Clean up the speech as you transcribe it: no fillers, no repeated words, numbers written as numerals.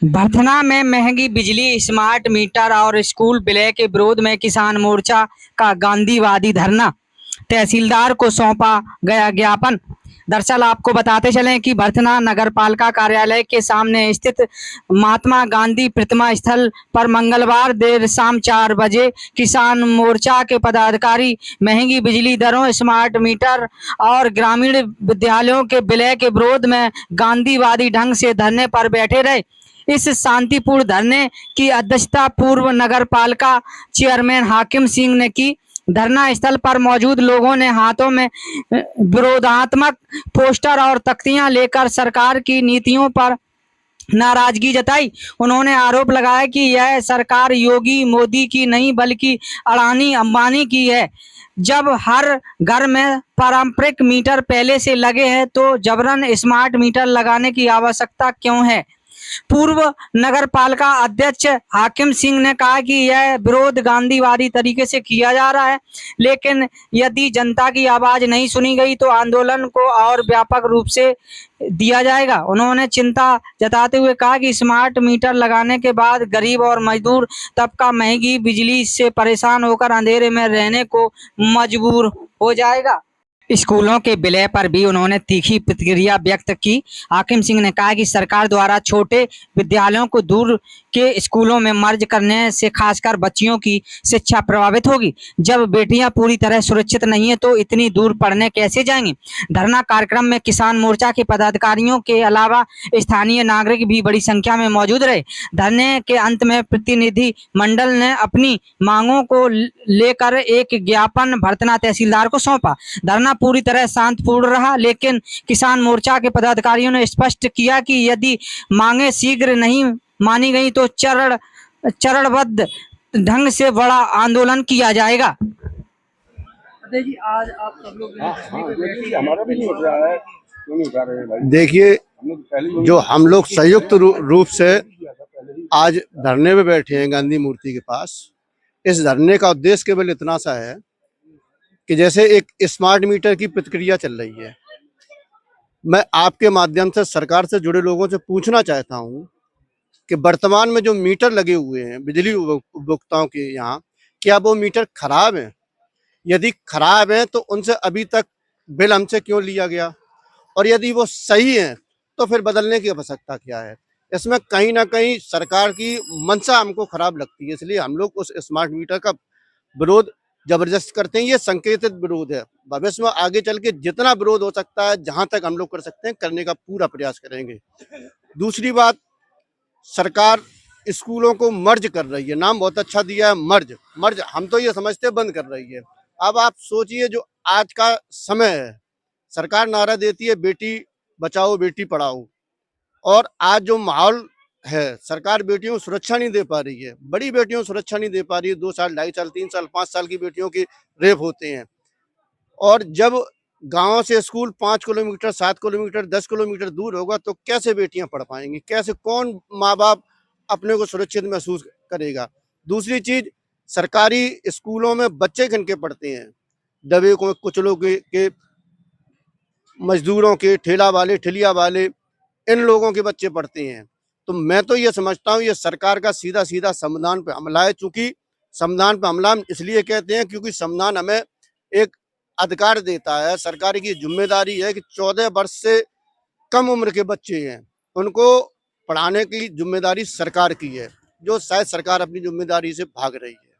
भरथना में महंगी बिजली, स्मार्ट मीटर और स्कूल विलय के विरोध में किसान मोर्चा का गांधीवादी धरना। तहसीलदार को सौंपा गया ज्ञापन। दरअसल आपको बताते चलें कि भरथना नगर पालिका कार्यालय के सामने स्थित महात्मा गांधी प्रतिमा स्थल पर मंगलवार देर शाम 4 बजे किसान मोर्चा के पदाधिकारी महंगी बिजली दरों, स्मार्ट मीटर और ग्रामीण विद्यालयों के विलय के विरोध में गांधीवादी ढंग से धरने पर बैठे रहे। इस शांतिपूर्ण धरने की अध्यक्षता पूर्व नगर पालिका चेयरमैन हाकिम सिंह ने की। धरना स्थल पर मौजूद लोगों ने हाथों में विरोधात्मक पोस्टर और तख्तियां लेकर सरकार की नीतियों पर नाराजगी जताई। उन्होंने आरोप लगाया कि यह सरकार योगी मोदी की नहीं बल्कि अडानी अंबानी की है। जब हर घर में पारंपरिक मीटर पहले से लगे हैं तो जबरन स्मार्ट मीटर लगाने की आवश्यकता क्यों है। पूर्व नगर पालिका अध्यक्ष हाकिम सिंह ने कहा कि यह विरोध गांधीवादी तरीके से किया जा रहा है, लेकिन यदि जनता की आवाज नहीं सुनी गई तो आंदोलन को और व्यापक रूप से दिया जाएगा। उन्होंने चिंता जताते हुए कहा कि स्मार्ट मीटर लगाने के बाद गरीब और मजदूर तबका महंगी बिजली से परेशान होकर अंधेरे में रहने को मजबूर हो जाएगा। स्कूलों के विलय पर भी उन्होंने तीखी प्रतिक्रिया व्यक्त की। हाकिम सिंह ने कहा कि सरकार द्वारा छोटे विद्यालयों को दूर के स्कूलों में मर्ज करने से खासकर बच्चियों की शिक्षा प्रभावित होगी। जब बेटियां पूरी तरह सुरक्षित नहीं है तो इतनी दूर पढ़ने कैसे जाएंगी। धरना कार्यक्रम में किसान मोर्चा के पदाधिकारियों के अलावा स्थानीय नागरिक भी बड़ी संख्या में मौजूद रहे। धरने के अंत में प्रतिनिधि मंडल ने अपनी मांगों को लेकर एक ज्ञापन भरथना तहसीलदार को सौंपा। धरना पूरी तरह शांतिपूर्ण रहा, लेकिन किसान मोर्चा के पदाधिकारियों ने स्पष्ट किया कि यदि मांगे शीघ्र नहीं मानी गई तो चरणबद्ध ढंग से बड़ा आंदोलन किया जाएगा। जी, आज आप सब लोग हमारा भी नहीं उठ रहा है, क्यों नहीं उठा रहे भाई? देखिए, जो हम लोग संयुक्त रूप से आज धरने में बैठे हैं गांधी मूर्ति के पास, इस धरने का उद्देश्य केवल इतना सा है कि जैसे एक स्मार्ट मीटर की प्रतिक्रिया चल रही है, मैं आपके माध्यम से सरकार से जुड़े लोगों से पूछना चाहता हूं कि वर्तमान में जो मीटर लगे हुए हैं बिजली उपभोक्ताओं के यहाँ, क्या वो मीटर खराब हैं? यदि खराब है तो उनसे अभी तक बिल हमसे क्यों लिया गया, और यदि वो सही है तो फिर बदलने की आवश्यकता क्या है। इसमें कहीं ना कहीं सरकार की मंशा हमको खराब लगती है, इसलिए हम लोग उस स्मार्ट मीटर का विरोध जबरदस्त करते हैं। ये संकेतित विरोध है, भविष्य में आगे चल के जितना विरोध हो सकता है, जहां तक हम लोग कर सकते हैं करने का पूरा प्रयास करेंगे। दूसरी बात, सरकार स्कूलों को मर्ज कर रही है, नाम बहुत अच्छा दिया है मर्ज, हम तो ये समझते बंद कर रही है। अब आप सोचिए, जो आज का समय है, सरकार नारा देती है बेटी बचाओ बेटी पढ़ाओ, और आज जो माहौल है, सरकार बेटियों को सुरक्षा नहीं दे पा रही है, बड़ी बेटियों को सुरक्षा नहीं दे पा रही है। 2 साल, 2.5 साल, 3 साल, 5 साल की बेटियों के रेप होते हैं, और जब गांव से स्कूल 5 किलोमीटर, 7 किलोमीटर, 10 किलोमीटर दूर होगा तो कैसे बेटियां पढ़ पाएंगी? कैसे, कौन माँ बाप अपने को सुरक्षित महसूस करेगा? दूसरी चीज, सरकारी स्कूलों में बच्चे किनके पढ़ते हैं? दबे को कुचलों के मजदूरों के, ठेला वाले, ठेलिया वाले, इन लोगों के बच्चे पढ़ते हैं। तो मैं तो ये समझता हूँ ये सरकार का सीधा सीधा संविधान पे हमला है। चूंकि संविधान पे हमला हम इसलिए कहते हैं क्योंकि संविधान हमें एक अधिकार देता है, सरकार की जिम्मेदारी है कि 14 वर्ष से कम उम्र के बच्चे हैं उनको पढ़ाने की जिम्मेदारी सरकार की है, जो शायद सरकार अपनी जिम्मेदारी से भाग रही है।